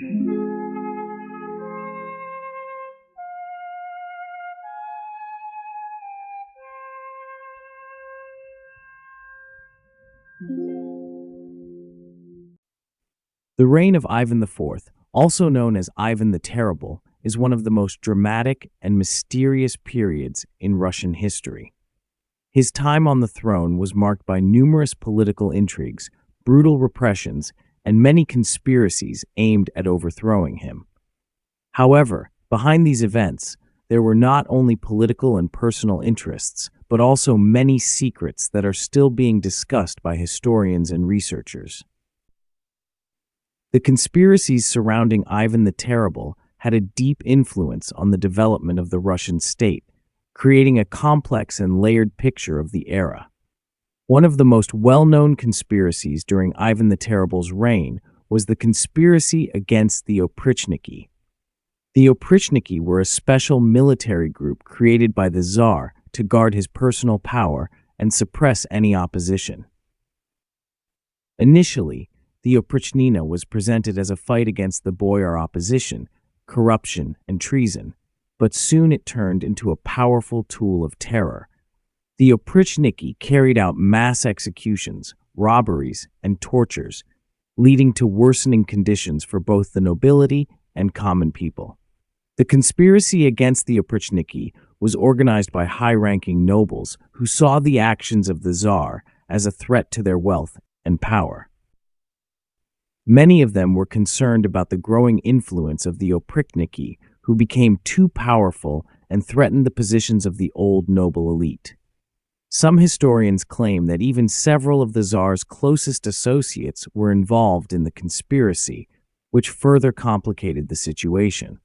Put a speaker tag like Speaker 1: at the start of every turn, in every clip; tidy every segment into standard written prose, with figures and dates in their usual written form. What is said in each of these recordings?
Speaker 1: The reign of Ivan IV, also known as Ivan the Terrible, is one of the most dramatic and mysterious periods in Russian history. His time on the throne was marked by numerous political intrigues, brutal repressions, and many conspiracies aimed at overthrowing him. However, behind these events, there were not only political and personal interests, but also many secrets that are still being discussed by historians and researchers. The conspiracies surrounding Ivan the Terrible had a deep influence on the development of the Russian state, creating a complex and layered picture of the era. One of the most well-known conspiracies during Ivan the Terrible's reign was the conspiracy against the oprichniki. The oprichniki were a special military group created by the Tsar to guard his personal power and suppress any opposition. Initially, the oprichnina was presented as a fight against the boyar opposition, corruption, and treason, but soon it turned into a powerful tool of terror. The oprichniki carried out mass executions, robberies, and tortures, leading to worsening conditions for both the nobility and common people. The conspiracy against the oprichniki was organized by high-ranking nobles who saw the actions of the Tsar as a threat to their wealth and power. Many of them were concerned about the growing influence of the oprichniki, who became too powerful and threatened the positions of the old noble elite. Some historians claim that even several of the Tsar's closest associates were involved in the conspiracy, which further complicated the situation.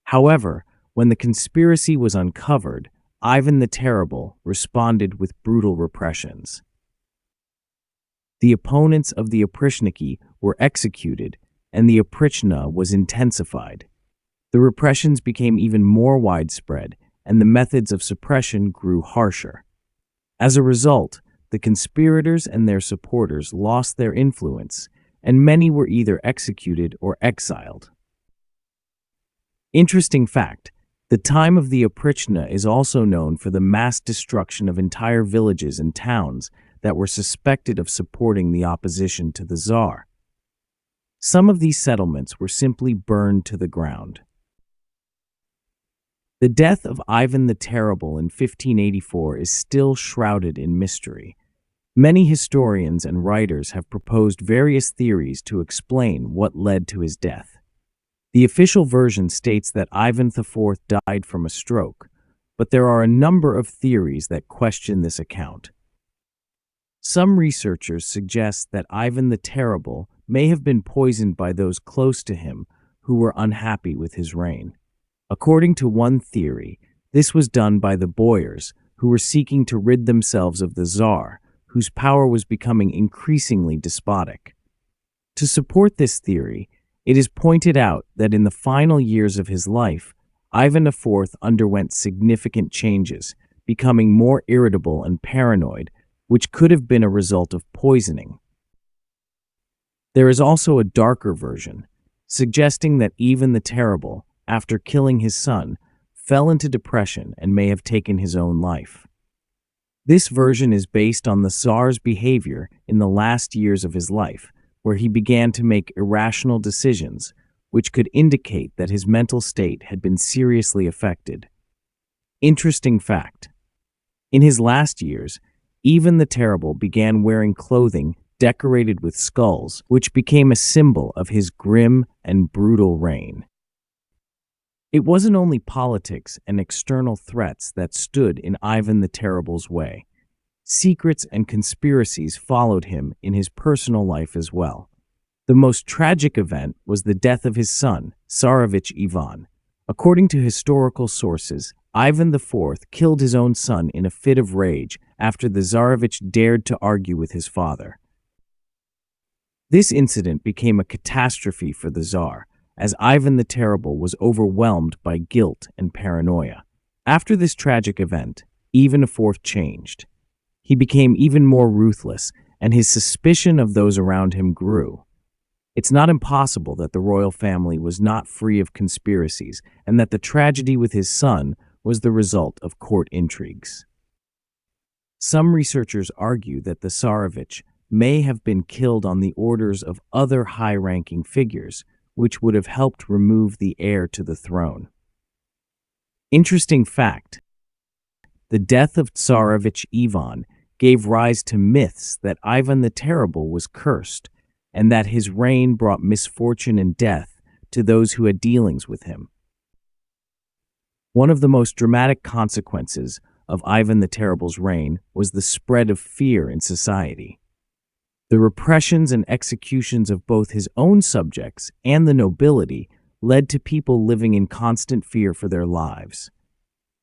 Speaker 1: However, when the conspiracy was uncovered, Ivan the Terrible responded with brutal repressions. The opponents of the oprichniki were executed, and the oprichna was intensified. The repressions became even more widespread, and the methods of suppression grew harsher. As a result, the conspirators and their supporters lost their influence, and many were either executed or exiled. Interesting fact, the time of the oprichna is also known for the mass destruction of entire villages and towns that were suspected of supporting the opposition to the Tsar. Some of these settlements were simply burned to the ground. The death of Ivan the Terrible in 1584 is still shrouded in mystery. Many historians and writers have proposed various theories to explain what led to his death. The official version states that Ivan IV died from a stroke, but there are a number of theories that question this account. Some researchers suggest that Ivan the Terrible may have been poisoned by those close to him who were unhappy with his reign. According to one theory, this was done by the boyars who were seeking to rid themselves of the Tsar, whose power was becoming increasingly despotic. To support this theory, it is pointed out that in the final years of his life, Ivan IV underwent significant changes, becoming more irritable and paranoid, which could have been a result of poisoning. There is also a darker version, suggesting that Ivan the Terrible, after killing his son, fell into depression and may have taken his own life. This version is based on the Tsar's behavior in the last years of his life, where he began to make irrational decisions, which could indicate that his mental state had been seriously affected. Interesting fact: in his last years, Ivan the Terrible began wearing clothing decorated with skulls, which became a symbol of his grim and brutal reign. It wasn't only politics and external threats that stood in Ivan the Terrible's way. Secrets and conspiracies followed him in his personal life as well. The most tragic event was the death of his son, Tsarevich Ivan. According to historical sources, Ivan IV killed his own son in a fit of rage after the Tsarevich dared to argue with his father. This incident became a catastrophe for the Tsar, as Ivan the Terrible was overwhelmed by guilt and paranoia. After this tragic event, Ivan IV changed. He became even more ruthless, and his suspicion of those around him grew. It's not impossible that the royal family was not free of conspiracies and that the tragedy with his son was the result of court intrigues. Some researchers argue that the Tsarevich may have been killed on the orders of other high-ranking figures, which would have helped remove the heir to the throne. Interesting fact: the death of Tsarevich Ivan gave rise to myths that Ivan the Terrible was cursed and that his reign brought misfortune and death to those who had dealings with him. One of the most dramatic consequences of Ivan the Terrible's reign was the spread of fear in society. The repressions and executions of both his own subjects and the nobility led to people living in constant fear for their lives.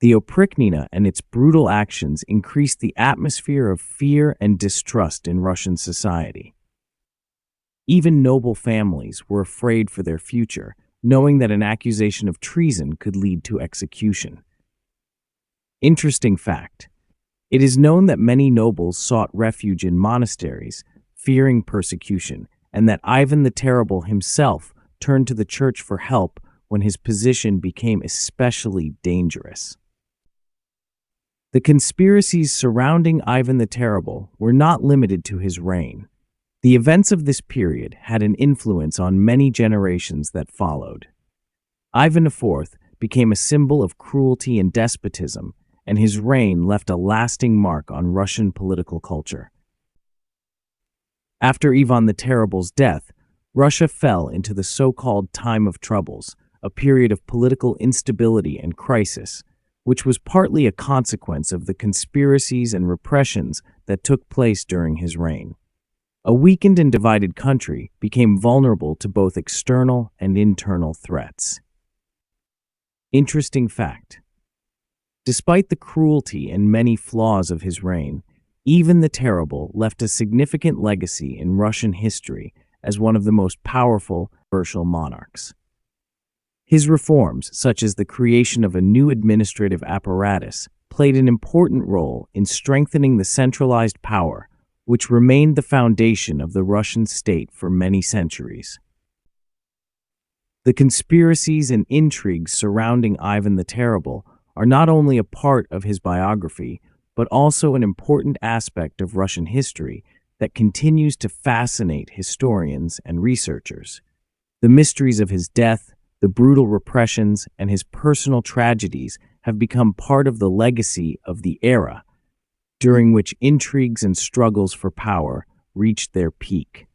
Speaker 1: The oprichniki and its brutal actions increased the atmosphere of fear and distrust in Russian society. Even noble families were afraid for their future, knowing that an accusation of treason could lead to execution. Interesting fact: it is known that many nobles sought refuge in monasteries, fearing persecution, and that Ivan the Terrible himself turned to the church for help when his position became especially dangerous. The conspiracies surrounding Ivan the Terrible were not limited to his reign. The events of this period had an influence on many generations that followed. Ivan IV became a symbol of cruelty and despotism, and his reign left a lasting mark on Russian political culture. After Ivan the Terrible's death, Russia fell into the so-called Time of Troubles, a period of political instability and crisis, which was partly a consequence of the conspiracies and repressions that took place during his reign. A weakened and divided country became vulnerable to both external and internal threats. Interesting fact: despite the cruelty and many flaws of his reign, Ivan the Terrible left a significant legacy in Russian history as one of the most powerful, controversial monarchs. His reforms, such as the creation of a new administrative apparatus, played an important role in strengthening the centralized power, which remained the foundation of the Russian state for many centuries. The conspiracies and intrigues surrounding Ivan the Terrible are not only a part of his biography, but also an important aspect of Russian history that continues to fascinate historians and researchers. The mysteries of his death, the brutal repressions, and his personal tragedies have become part of the legacy of the era, during which intrigues and struggles for power reached their peak.